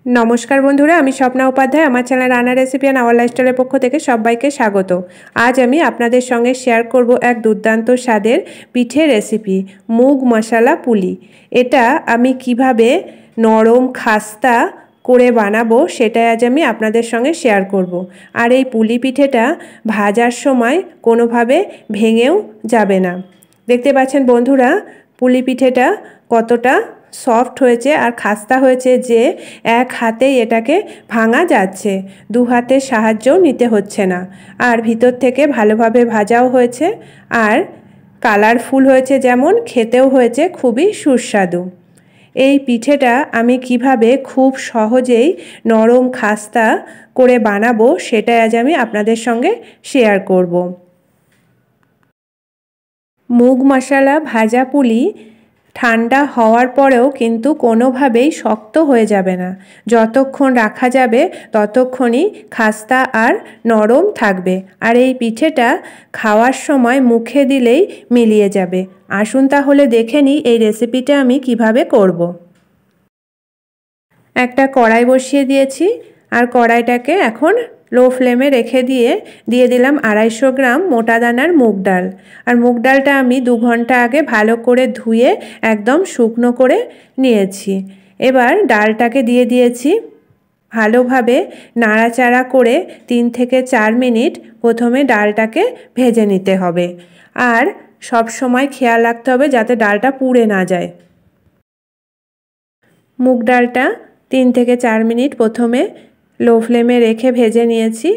नमस्कार बंधुरा आमी स्वप्ना उपाध्याय आमार चैनल रान्ना रेसिपि एंड आवर लाइफस्टाइलेर पक्ष थेके सबाइके स्वागत। आज आमी आपनादेर संगे शेयर करब एक दुर्दान्त स्वादेर पिठे रेसिपि मुग मशाला पुली। एटा आमी किभाबे नरम खास्ता करे बानाबो सेटाई आज आमी आपनादेर संगे शेयर करब। आर एई पुली पिठेटा भाजार समय कोनोभाबे भेंगेओ जाबे ना। देखते पाच्छेन बंधुरा पुली पिठेटा कतटा सफ्ट होयेछे आर खास्ता होयेछे जे एक हातेई एटाके भांगा जाच्छे, दु हातेर साहाज्यও निते होच्छे ना। आर भितर थेके भालोभाबे भाजाओ होयेछे आर कालारफुल होयेछे जेमन खेतेও होयेछे खुबই सुस्वादु। এই পিঠেটা আমি কিভাবে খুব সহজেই নরম খাস্তা করে বানাবো সেটাই আজ আমি আপনাদের সঙ্গে শেয়ার করব। মুগ মশলা ভাজা পুলি ঠান্ডা হওয়ার পরেও কিন্তু কোনোভাবেই শক্ত হয়ে যাবে না। যতক্ষণ রাখা যাবে ততক্ষণই খাস্তা আর নরম থাকবে। আর এই পিঠেটা খাওয়ার সময় মুখে দিলেই মিলিয়ে যাবে। আসুন তাহলে দেখে নিই এই রেসিপিটা আমি কিভাবে করব। একটা কড়াই বসিয়ে দিয়েছি আর কড়াইটাকে এখন লো ফ্লেমে রেখে দিয়ে দিলাম 250 গ্রাম মোটা দানার মুগ ডাল। আর মুগ ডালটা আমি 2 ঘন্টা আগে ভালো করে ধুয়ে একদম শুকনো করে নিয়েছি। এবার ডালটাকে দিয়ে দিয়েছি, ভালোভাবে নাড়াচাড়া করে 3 থেকে 4 মিনিট প্রথমে ডালটাকে ভেজে নিতে হবে। আর সব সময় খেয়াল রাখতে হবে যাতে ডালটা পুড়ে না যায়। মুগ ডালটা 3 থেকে 4 মিনিট প্রথমে লো ফ্লেমে রেখে ভেজে নিয়েছি।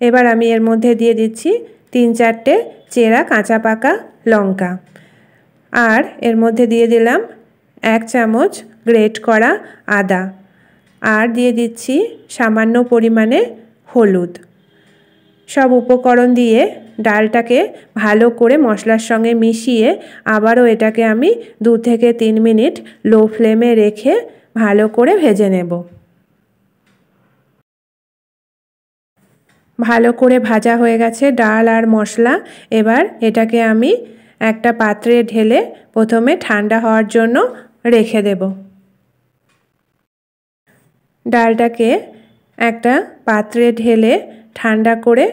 এবার আমি এর মধ্যে দিয়ে দিচ্ছি 3-4টে চেরা কাঁচা পাকা লঙ্কা। আর এর মধ্যে দিয়ে দিলাম 1 চামচ গ্রেট করা আদা। আর দিয়ে দিচ্ছি সামান্য পরিমাণে হলুদ। সব উপকরণ দিয়ে ডালটাকে ভালো করে মশলার সঙ্গে মিশিয়ে আবারও এটাকে আমি 2 থেকে 3 মিনিট লো ফ্লেমে রেখে ভালো করে ভেজে নেব। ভালো করে ভাজা হয়ে গেছে ডাল আর মশলা। এবার এটাকে আমি একটা পাত্রে ঢেলে প্রথমে ঠান্ডা হওয়ার জন্য রেখে দেব। ডালটাকে একটা পাত্রে ঢেলে ঠান্ডা করে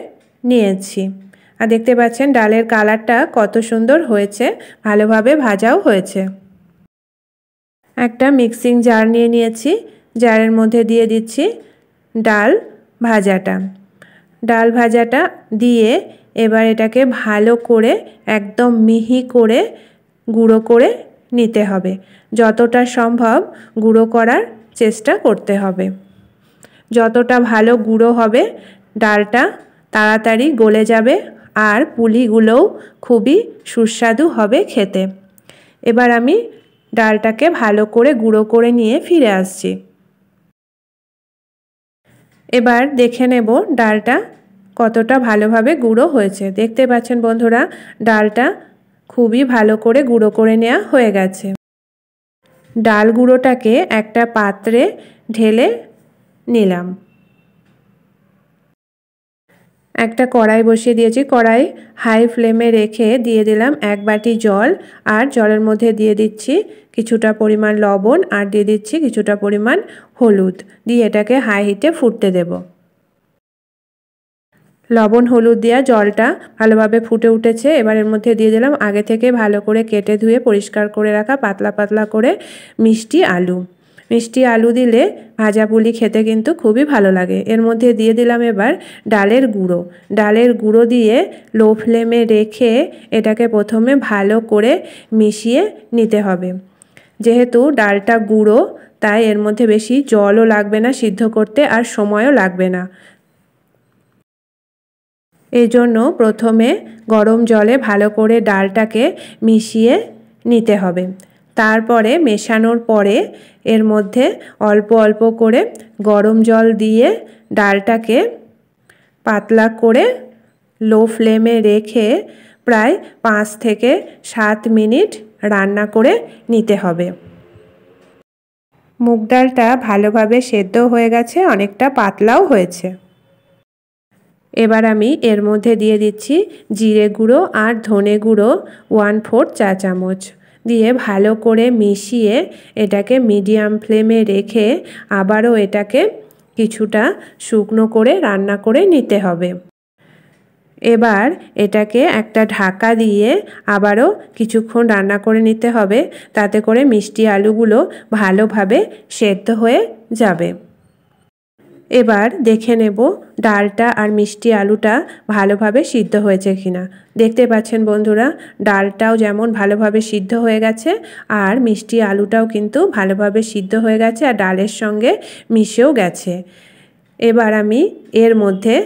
নিয়েছি। আর দেখতে পাচ্ছেন ডালের কালারটা কত সুন্দর হয়েছে, ভালোভাবে ভাজাও হয়েছে। একটা মিক্সিং জার নিয়ে নিয়েছি, জারের মধ্যে দিয়ে দিচ্ছি ডাল ভাজাটা। ডাল ভাজাটা দিয়ে এবার এটাকে ভালো করে একদম মিহি করে গুঁড়ো করে নিতে হবে। যতটা সম্ভব গুঁড়ো করার চেষ্টা করতে হবে। যতটা ভালো গুঁড়ো হবে ডালটা তাড়াতাড়ি গলে যাবে আর পুলিগুলোও খুবই সুস্বাদু হবে খেতে। এবার আমি ডালটাকে ভালো করে গুঁড়ো করে নিয়ে ফিরে আসছি। এবার দেখে নেব ডালটা কতটা ভালোভাবে গুঁড়ো হয়েছে। দেখতে পাচ্ছেন বন্ধুরা ডালটা খুবই ভালো করে গুঁড়ো করে নেওয়া হয়ে গেছে। ডাল গুঁড়োটাকে একটা পাত্রে ঢেলে নিলাম। একটা কড়াই বসিয়ে দিয়েছি, কড়াই হাই ফ্লেমে রেখে দিয়ে দিলাম 1 বাটি জল। আর জলের মধ্যে দিয়ে দিচ্ছি কিছুটা পরিমাণ লবণ আর দিয়ে দিচ্ছি কিছুটা পরিমাণ হলুদ, দিয়ে এটাকে হাই হিটে ফুটতে দেব। লবণ হলুদ দেওয়া জলটা ভালোভাবে ফুটে উঠেছে। এবার এর মধ্যে দিয়ে দিলাম আগে থেকে ভালো করে কেটে ধুয়ে পরিষ্কার করে রাখা পাতলা পাতলা করে মিষ্টি আলু। মিষ্টি আলু দিলে ভাজা পুলি খেতে কিন্তু খুবই ভালো লাগে। এর মধ্যে দিয়ে দিলাম এবার ডালের গুঁড়ো। ডালের গুঁড়ো দিয়ে লো ফ্লেমে রেখে এটাকে প্রথমে ভালো করে মিশিয়ে নিতে হবে। যেহেতু ডালটা গুঁড়ো তাই এর মধ্যে বেশি জলও লাগবে না সিদ্ধ করতে আর সময়ও লাগবে না। এই জন্য প্রথমে গরম জলে ভালো করে ডালটাকে মিশিয়ে নিতে হবে। তারপরে মেশানোর পরে এর মধ্যে অল্প অল্প করে গরম জল দিয়ে ডালটাকে পাতলা করে লো ফ্লেমে রেখে প্রায় 5 থেকে 7 মিনিট রান্না করে নিতে হবে। মুগ ডালটা ভালোভাবে সেদ্ধ হয়ে গেছে, অনেকটা পাতলাও হয়েছে। এবার আমি এর মধ্যে দিয়ে দিচ্ছি জিরে গুঁড়ো আর ধনে গুঁড়ো 1/4 চা চামচ। দিয়ে ভালো করে মিশিয়ে এটাকে মিডিয়াম ফ্লেমে রেখে আবারও এটাকে কিছুটা শুকনো করে রান্না করে নিতে হবে। এবার এটাকে একটা ঢাকা দিয়ে আবারও কিছুক্ষণ রান্না করে নিতে হবে, তাতে করে মিষ্টি আলুগুলো ভালোভাবে সেদ্ধ হয়ে যাবে। এবার দেখে নেব ডালটা আর মিষ্টি আলুটা ভালোভাবে সিদ্ধ হয়েছে কিনা। দেখতে পাচ্ছেন বন্ধুরা, ডালটাও যেমন ভালোভাবে সিদ্ধ হয়ে গেছে আর মিষ্টি আলুটাও কিন্তু ভালোভাবে সিদ্ধ হয়ে গেছে আর ডালের সঙ্গে মিশেও গেছে। এবার আমি এর মধ্যে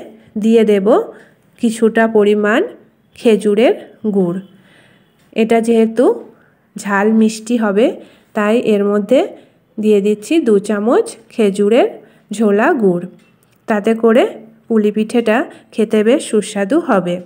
দিয়ে দেব কিছুটা পরিমাণ খেজুরের গুড়। এটা যেহেতু ঝাল মিষ্টি হবে তাই এর মধ্যে দিয়ে দিচ্ছি 2 চামচ খেজুরের ঝোলা গুড়। তাতে করে পুলি পিঠেটা খেতে বেশ সুস্বাদু হবে।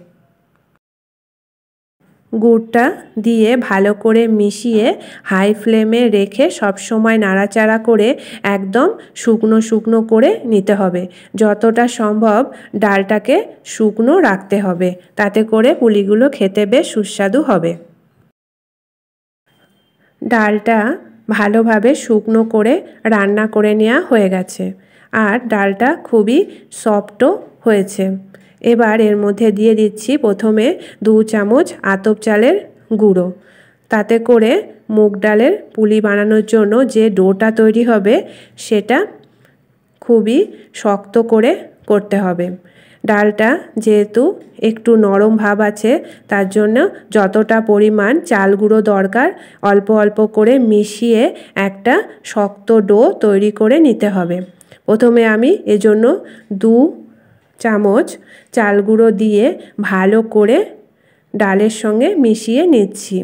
গুড়টা দিয়ে ভালো করে মিশিয়ে হাই ফ্লেমে রেখে সবসময় নাড়াচাড়া করে একদম শুকনো শুকনো করে নিতে হবে। যতটা সম্ভব ডালটাকে শুকনো রাখতে হবে, তাতে করে পুলিগুলো খেতে বেশ সুস্বাদু হবে। ডালটা ভালোভাবে শুকনো করে রান্না করে নেওয়া হয়ে গেছে আর ডালটা খুবই সফটও হয়েছে। এবার এর মধ্যে দিয়ে দিচ্ছি প্রথমে 2 চামচ আতপ চালের গুঁড়ো। তাতে করে মুগ ডালের পুলি বানানোর জন্য যে ডোটা তৈরি হবে সেটা খুবই শক্ত করে করতে হবে। ডালটা যেহেতু একটু নরম ভাব আছে তার জন্য যতটা পরিমাণ চাল গুঁড়ো দরকার অল্প অল্প করে মিশিয়ে একটা শক্ত ডো তৈরি করে নিতে হবে। প্রথমে আমি এজন্য 2 চামচ চাল গুঁড়ো দিয়ে ভালো করে ডালের সঙ্গে মিশিয়ে নিচ্ছি।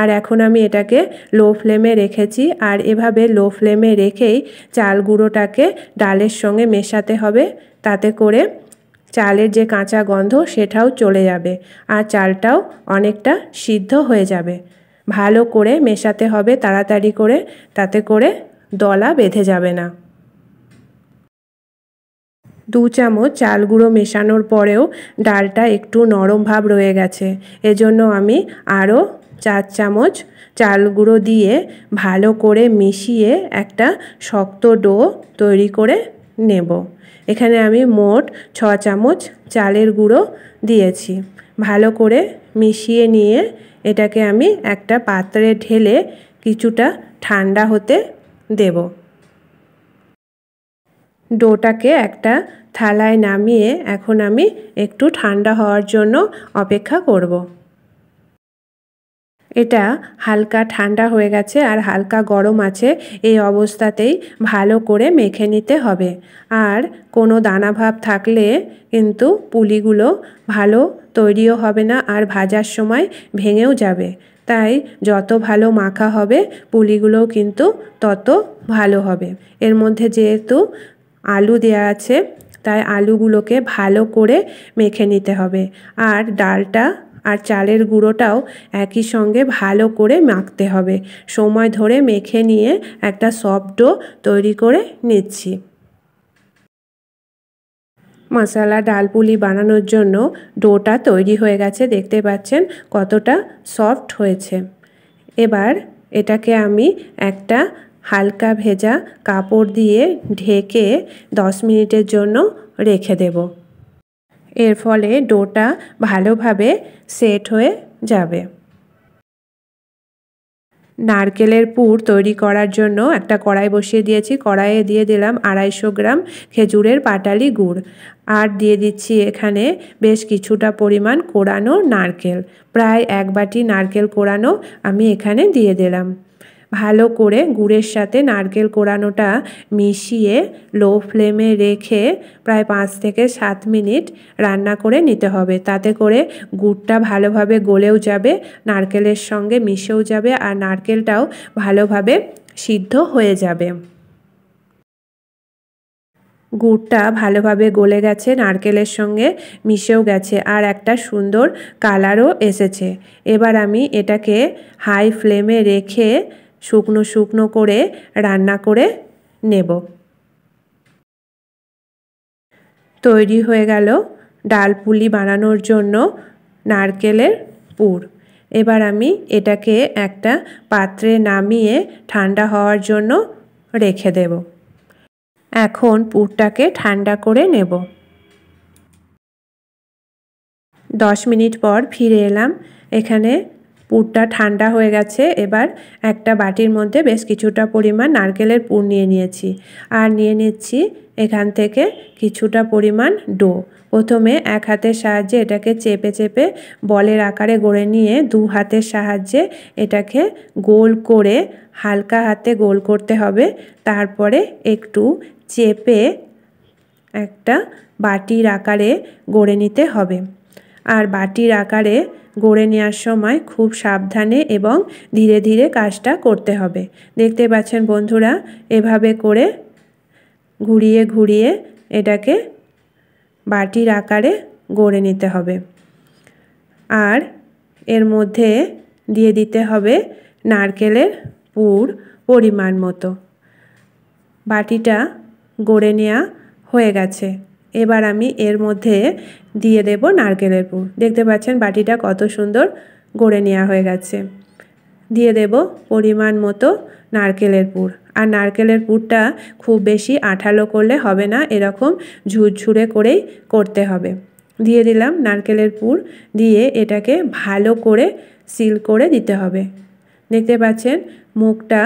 আর এখন আমি এটাকে লো ফ্লেমে রেখেছি আর এভাবে লো ফ্লেমে রেখেই চাল গুঁড়োটাকে ডালের সঙ্গে মেশাতে হবে, তাতে করে চালের যে কাঁচা গন্ধ সেটাও চলে যাবে আর চালটাও অনেকটা সিদ্ধ হয়ে যাবে। ভালো করে মেশাতে হবে তাড়াতাড়ি করে, তাতে করে দলা বেঁধে যাবে না। 2 চামচ চাল গুঁড়ো মেশানোর পরেও ডালটা একটু নরম ভাব রয়ে গেছে, এজন্য আমি আরও 4 চামচ চাল গুঁড়ো দিয়ে ভালো করে মিশিয়ে একটা শক্ত ডো তৈরি করে নেব। এখানে আমি মোট 6 চামচ চালের গুঁড়ো দিয়েছি। ভালো করে মিশিয়ে নিয়ে এটাকে আমি একটা পাত্রে ঢেলে কিছুটা ঠান্ডা হতে দেব। ডোটাকে একটা থালায় নামিয়ে এখন আমি একটু ঠান্ডা হওয়ার জন্য অপেক্ষা করব। এটা হালকা ঠান্ডা হয়ে গেছে আর হালকা গরম আছে, এই অবস্থাতেই ভালো করে মেখে নিতে হবে। আর কোনো দানাভাব থাকলে কিন্তু পুলিগুলো ভালো তৈরিও হবে না আর ভাজার সময় ভেঙেও যাবে। তাই যত ভালো মাখা হবে পুলিগুলোও কিন্তু তত ভালো হবে। এর মধ্যে যেহেতু আলু দেওয়া আছে তাই আলুগুলোকে ভালো করে মেখে নিতে হবে আর ডালটা আর চালের গুঁড়োটাও একই সঙ্গে ভালো করে মাখতে হবে। সময় ধরে মেখে নিয়ে একটা সফট ডো তৈরি করে নিচ্ছি। মশলা ডাল পুলি বানানোর জন্য ডোটা তৈরি হয়ে গেছে, দেখতে পাচ্ছেন কতটা সফট হয়েছে। এবার এটাকে আমি একটা হালকা ভেজা কাপড় দিয়ে ঢেকে 10 মিনিটের জন্য রেখে দেব। এর ফলে ডোটা ভালোভাবে সেট হয়ে যাবে। নারকেলের পুর তৈরি করার জন্য একটা কড়াই বসিয়ে দিয়েছি। কড়াইয়ে দিয়ে দিলাম 250 গ্রাম খেজুরের পাটালি গুড় আর দিয়ে দিচ্ছি এখানে বেশ কিছুটা পরিমাণ কোড়ানো নারকেল। প্রায় 1 বাটি নারকেল কোড়ানো আমি এখানে দিয়ে দিলাম। ভালো করে গুড়ের সাথে নারকেল কোড়ানোটা মিশিয়ে লো ফ্লেমে রেখে প্রায় 5 থেকে 7 মিনিট রান্না করে নিতে হবে। তাতে করে গুড়টা ভালোভাবে গলেও যাবে, নারকেলের সঙ্গে মিশেও যাবে আর নারকেলটাও ভালোভাবে সিদ্ধ হয়ে যাবে। গুড়টা ভালোভাবে গলে গেছে, নারকেলের সঙ্গে মিশেও গেছে আর একটা সুন্দর কালারও এসেছে। এবার আমি এটাকে হাই ফ্লেমে রেখে শুকনো শুকনো করে রান্না করে নেব। তৈরি হয়ে গেল ডাল পুলি বানানোর জন্য নারকেলের পুর। এবার আমি এটাকে একটা পাত্রে নামিয়ে ঠান্ডা হওয়ার জন্য রেখে দেব। এখন পুরটাকে ঠান্ডা করে নেব। 10 মিনিট পর ফিরে এলাম। এখানে পুরটা ঠান্ডা হয়ে গেছে। এবার একটা বাটির মধ্যে বেশ কিছুটা পরিমাণ নারকেলের পুর নিয়ে নিয়েছি, আর নিয়ে নিচ্ছি এখান থেকে কিছুটা পরিমাণ ডো। প্রথমে এক হাতের সাহায্যে এটাকে চেপে চেপে বলের আকারে গড়ে নিয়ে দু হাতের সাহায্যে এটাকে গোল করে হালকা হাতে গোল করতে হবে। তারপরে একটু চেপে একটা বাটির আকারে গড়ে নিতে হবে। আর বাটির আকারে গড়ে নেওয়ার সময় খুব সাবধানে এবং ধীরে ধীরে কাজটা করতে হবে। দেখতে পাচ্ছেন বন্ধুরা, এভাবে করে ঘুরিয়ে ঘুরিয়ে এটাকে বাটির আকারে গড়ে নিতে হবে। আর এর মধ্যে দিয়ে দিতে হবে নারকেলের পুর পরিমাণ মতো। বাটিটা গড়ে নেওয়া হয়ে গেছে। এবার আমি এর মধ্যে দিয়ে দেব নারকেলের পুর। দেখতে পাচ্ছেন বাটিটা কত সুন্দর গড়ে নেওয়া হয়ে গেছে। দিয়ে দেব পরিমাণ মতো নারকেলের পুর। আর নারকেলের পুরটা খুব বেশি আঠালো করলে হবে না, এরকম ঝুরঝুরে করেই করতে হবে। দিয়ে দিলাম নারকেলের পুর, দিয়ে এটাকে ভালো করে সিল করে দিতে হবে। দেখতে পাচ্ছেন মুখটা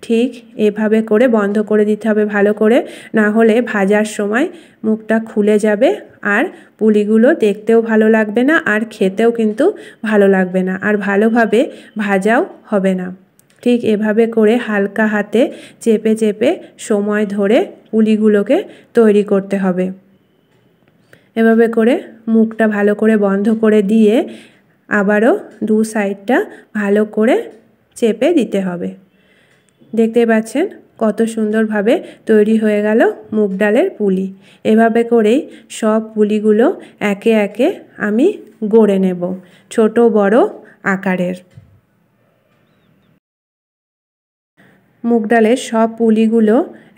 ঠিক এভাবে করে বন্ধ করে দিতে হবে ভালো করে, না হলে ভাজার সময় মুখটা খুলে যাবে আর পুলিগুলো দেখতেও ভালো লাগবে না, আর খেতেও কিন্তু ভালো লাগবে না, আর ভালোভাবে ভাজাও হবে না। ঠিক এভাবে করে হালকা হাতে চেপে চেপে সময় ধরে পুলিগুলোকে তৈরি করতে হবে। এভাবে করে মুখটা ভালো করে বন্ধ করে দিয়ে আবারও দু সাইডটা ভালো করে চেপে দিতে হবে। দেখতে পাচ্ছেন কত সুন্দরভাবে তৈরি হয়ে গেল মুগ ডালের পুলি। এভাবে করেই সব পুলিগুলো একে একে আমি গড়ে নেব ছোট বড় আকারের। মুগ ডালের সব পুলিগুলো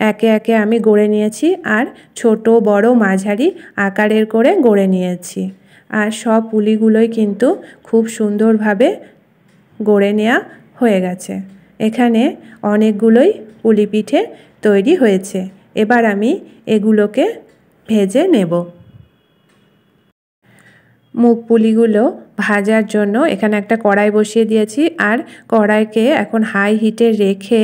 একে একে আমি গড়ে নিয়েছি, আর ছোট বড় মাঝারি আকারের করে গড়ে নিয়েছি। আর সব পুলিগুলোই কিন্তু খুব সুন্দরভাবে গড়ে নেওয়া হয়ে গেছে। এখানে অনেকগুলোই পুলি পিঠে তৈরি হয়েছে। এবার আমি এগুলোকে ভেজে নেব। মুগ পুলিগুলো ভাজার জন্য এখানে একটা কড়াই বসিয়ে দিয়েছি, আর কড়াইকে এখন হাই হিটে রেখে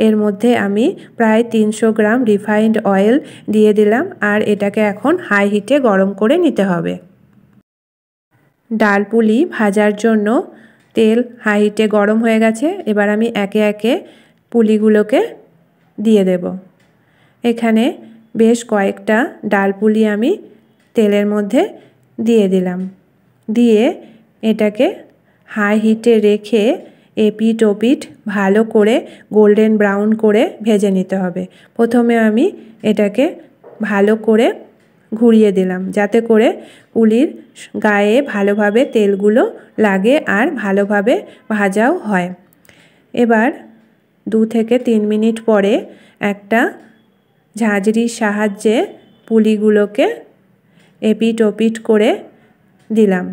এর মধ্যে আমি প্রায় 300 গ্রাম রিফাইন্ড অয়েল দিয়ে দিলাম, আর এটাকে এখন হাই হিটে গরম করে নিতে হবে। ডাল পুলি ভাজার জন্য তেল হাই হিটে গরম হয়ে গেছে। এবার আমি একে একে পুলিগুলোকে দিয়ে দেব। এখানে বেশ কয়েকটা ডাল পুলি আমি তেলের মধ্যে দিয়ে দিলাম। দিয়ে এটাকে হাই হিটে রেখে এপিট ওপিট ভালো করে গোল্ডেন ব্রাউন করে ভেজে নিতে হবে। প্রথমে আমি এটাকে ভালো করে ঘুরিয়ে দিলাম যাতে করে পুলির গায়ে ভালোভাবে তেলগুলো লাগে আর ভালোভাবে ভাজাও হয়। এবার 2 থেকে 3 মিনিট পরে একটা ঝাঁঝরির সাহায্যে পুলিগুলোকে এপিট ওপিট করে দিলাম,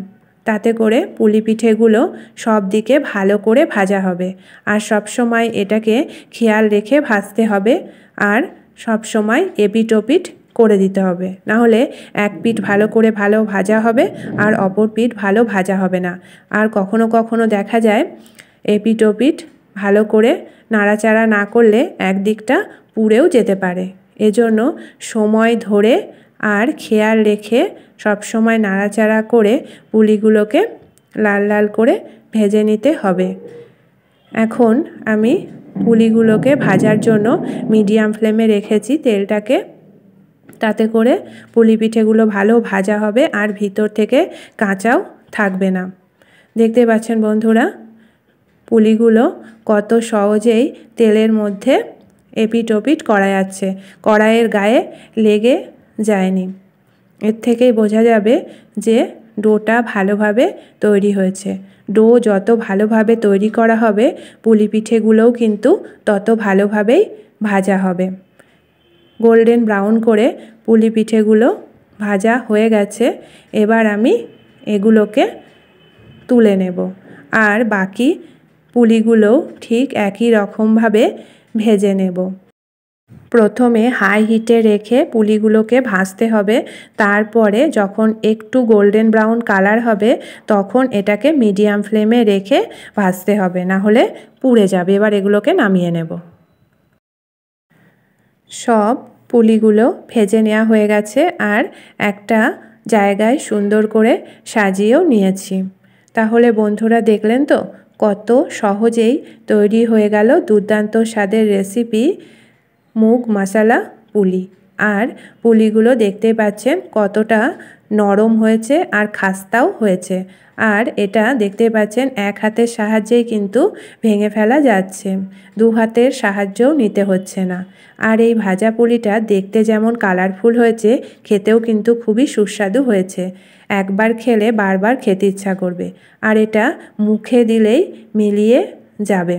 তাতে করে পুলি পিঠেগুলো সব দিকে ভালো করে ভাজা হবে। আর সব সময় এটাকে খেয়াল রেখে ভাজতে হবে, আর সব সময় এপিট ওপিট করে দিতে হবে, না হলে এক পিঠ ভালো করে ভালো ভাজা হবে আর অপর পিঠ ভালো ভাজা হবে না। আর কখনো কখনো দেখা যায় এপিট ওপিট ভালো করে নাড়াচাড়া না করলে একদিকটা পুড়েও যেতে পারে। এজন্য সময় ধরে আর খেয়াল রেখে সবসময় নাড়াচাড়া করে পুলিগুলোকে লাল লাল করে ভেজে নিতে হবে। এখন আমি পুলিগুলোকে ভাজার জন্য মিডিয়াম ফ্লেমে রেখেছি তেলটাকে, তাতে করে পুলি পিঠেগুলো ভালো ভাজা হবে আর ভিতর থেকে কাঁচাও থাকবে না। দেখতে পাচ্ছেন বন্ধুরা পুলিগুলো কত সহজেই তেলের মধ্যে এপিট ওপিট করা যাচ্ছে, কড়াইয়ের গায়ে লেগে যায়নি। এর থেকেই বোঝা যাবে যে ডোটা ভালোভাবে তৈরি হয়েছে। ডো যত ভালোভাবে তৈরি করা হবে পুলি পিঠেগুলোও কিন্তু তত ভালোভাবেই ভাজা হবে। গোল্ডেন ব্রাউন করে পুলি পিঠেগুলো ভাজা হয়ে গেছে। এবার আমি এগুলোকে তুলে নেব। আর বাকি পুলিগুলোও ঠিক একই রকমভাবে ভেজে নেব। প্রথমে হাই হিটে রেখে পুলিগুলোকে ভাজতে হবে, তারপরে যখন একটু গোল্ডেন ব্রাউন কালার হবে তখন এটাকে মিডিয়াম ফ্লেমে রেখে ভাজতে হবে, না হলে পুড়ে যাবে। এবার এগুলোকে নামিয়ে নেব। সব পুলিগুলো ভেজে নেওয়া হয়ে গেছে আর একটা জায়গায় সুন্দর করে সাজিয়েও নিয়েছি। তাহলে বন্ধুরা দেখলেন তো কত সহজেই তৈরি হয়ে গেল দুর্দান্ত স্বাদের রেসিপি মুগ মশলা পুলি। আর পুলিগুলো দেখতে পাচ্ছেন কতটা নরম হয়েছে আর খাস্তাও হয়েছে। আর এটা দেখতে পাচ্ছেন এক হাতের সাহায্যেই কিন্তু ভেঙে ফেলা যাচ্ছে, দু হাতের সাহায্যও নিতে হচ্ছে না। আর এই ভাজা পুলিটা দেখতে যেমন কালারফুল হয়েছে, খেতেও কিন্তু খুবই সুস্বাদু হয়েছে। একবার খেলে বারবার খেতে ইচ্ছা করবে। আর এটা মুখে দিলেই মিলিয়ে যাবে।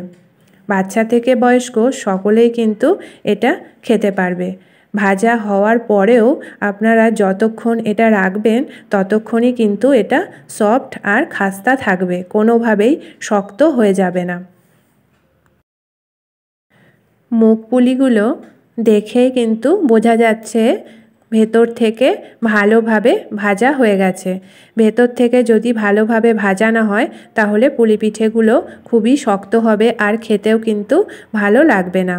বাচ্চা থেকে বয়স্ক সকলেই কিন্তু এটা খেতে পারবে। ভাজা হওয়ার পরেও আপনারা যতক্ষণ এটা রাখবেন ততক্ষণই কিন্তু এটা সফট আর খাস্তা থাকবে, কোনোভাবেই শক্ত হয়ে যাবে না। মুগ পুলিগুলো দেখেই কিন্তু বোঝা যাচ্ছে ভেতর থেকে ভালোভাবে ভাজা হয়ে গেছে। ভেতর থেকে যদি ভালোভাবে ভাজা না হয় তাহলে পুলি পিঠেগুলো খুবই শক্ত হবে আর খেতেও কিন্তু ভালো লাগবে না।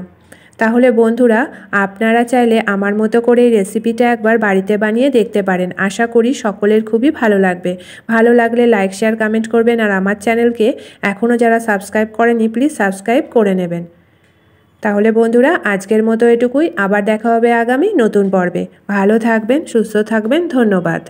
তাহলে বন্ধুরা আপনারা চাইলে আমার মতো করে এই রেসিপিটা একবার বাড়িতে বানিয়ে দেখতে পারেন। আশা করি সকলের খুবই ভালো লাগবে। ভালো লাগলে লাইক শেয়ার কমেন্ট করবেন। আর আমার চ্যানেলকে এখনও যারা সাবস্ক্রাইব করেনি প্লিজ সাবস্ক্রাইব করে নেবেন। তাহলে বন্ধুরা আজকের মতো এটুকুই। আবার দেখা হবে আগামী নতুন পর্বে। ভালো থাকবেন, সুস্থ থাকবেন। ধন্যবাদ।